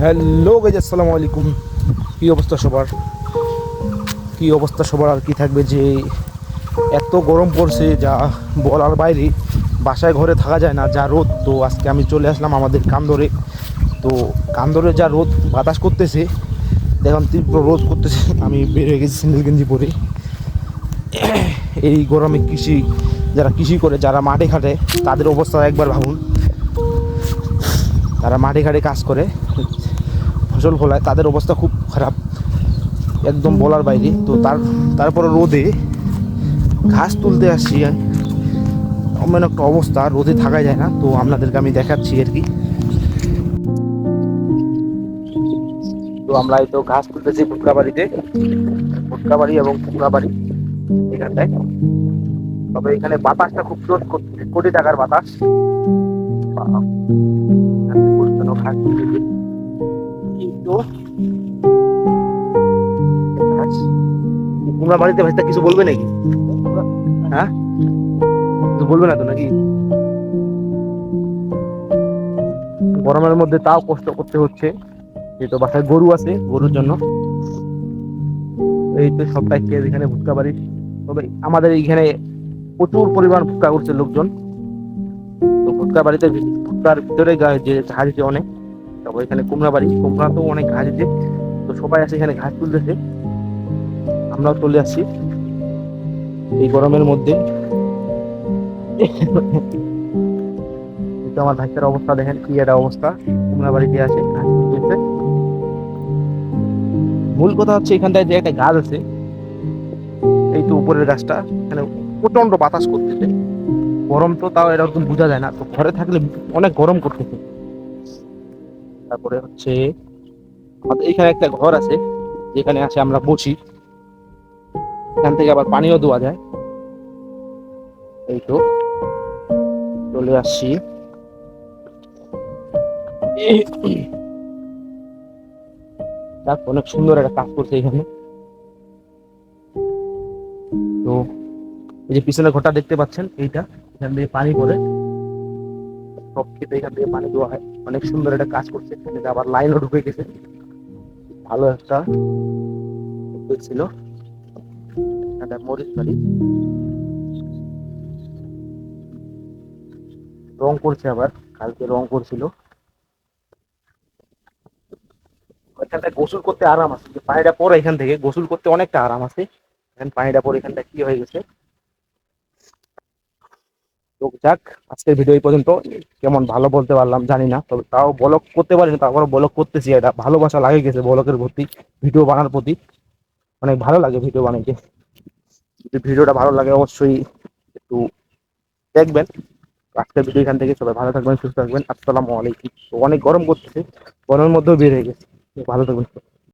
Hello guys, আসসালামু আলাইকুম। কী অবস্থা সবার? আর কি থাকবে যে এত গরম পড়ছে যা বলার বাইরে। বাসায় ঘরে থাকা যায় না, যা রোদ। তো আজকে আমি চলে আসলাম আমাদের কান্দরে। তো কান্দরে যা রোদ বাতাস করতেছে, দেখলাম তীব্র রোদ করতেছে। আমি বের হয়ে গেছি সিঙ্গেল গেঞ্জি পরে। এই গরমে যারা কৃষি করে, যারা মাঠে খাটে, তাদের অবস্থা একবার ভাবুন। তারা মাঠে ঘাটে কাজ করে, ফসল ফলায়, তাদের অবস্থা খুব খারাপ, একদম বলার বাইরে। তো তারপরে রোদে ঘাস তুলতে আসছি, এমন একটা অবস্থা, রোদে থাকা যায় না। তো আপনাদেরকে আমি দেখাচ্ছি আর কি। তো আমরা এই তো ঘাস তুলতেছি ভুটকাবাড়ি এবং কুমড়াবাড়ি এখানটায়। তবে এখানে বাতাসটা খুব জোর করছে, কোটি টাকার বাতাস। ঘাস তুলতেছি তো কুমড়াবাড়িতে ভাইটা কিছু বলবে নাকি? হ্যাঁ, কিছু বলবে না তো নাকি? গরমের মধ্যে তাও কষ্ট করতে হচ্ছে, যেহেতু বাসায় গরু আছে, গরুর জন্য। এই তো সবটাই খেয়ে এখানে ভুট্টা বাড়ি। তবে আমাদের এইখানে প্রচুর পরিমাণ ভুট্টা করছে লোকজন। তো ভুট্টা বাড়িতে ভুট্টার ভিতরে যে ঘাস যে অনেক, তারপর এখানে কুমড়া তো অনেক ঘাস যে। তো সবাই আছে এখানে ঘাস তুলতেছে, আমরাও চলে আসছি এই গরমের মধ্যে। কিন্তু আমার ভাইটার অবস্থা দেখেন, কি একটা অবস্থা। কুমড়া বাড়িতে আছে ঘাস তুলতেছে। মূল কথা হচ্ছে এখানটায় যে একটা গাছ আছে, এই তো উপরের গাছটা, এখানে প্রচন্ড বাতাস করতেছে। গরম তো তাও এরকম বোঝা যায় না, তো ঘরে থাকলে অনেক গরম করতেছে। তারপরে হচ্ছে আমাদের এখানে একটা ঘর আছে, যেখানে আছে আমরা বসি। এখান থেকে আবার পানিও দেওয়া যায়। এই তো চলে আসছি। দেখ, অনেক সুন্দর একটা কাজ করছে এখানে। তো এই যে পিছনে ঘরটা দেখতে পাচ্ছেন, এইটা এখান দিয়ে পানি পড়ে, সব ক্ষেতে এখান থেকে পানি দেওয়া হয়। অনেক সুন্দর একটা কাজ করছে। এখানে আবার লাইনও ঢুকে গেছে, ভালো একটা উদ্যোগ ছিল। একটা মরিচ বাড়ি, রং করছে আবার, কালকে রং করছিল। এখানটা গোসল করতে আরাম আছে, যে পানিটা পরে এখান থেকে গোসল করতে অনেকটা আরাম আছে। এখন পানিটা পরে এখানটা কি হয়ে গেছে। তো যাক, আজকের ভিডিও এই পর্যন্ত। কেমন ভালো বলতে পারলাম জানি না, তবে তাও ব্লগ করতে পারি না, তারপর ব্লগ করতেছি। এটা ভালোবাসা লাগে গেছে ব্লগের প্রতি, ভিডিও বানানোর প্রতি। অনেক ভালো লাগে ভিডিও বানাইতে। যদি ভিডিওটা ভালো লাগে অবশ্যই একটু দেখবেন। আজকের ভিডিও এখান থেকে, সবাই ভালো থাকবেন, সুস্থ থাকবেন। আসসালামু আলাইকুম। তো অনেক গরম করতেছে, গরমের মধ্যেও বের হয়ে গেছে। ভালো থাকবেন।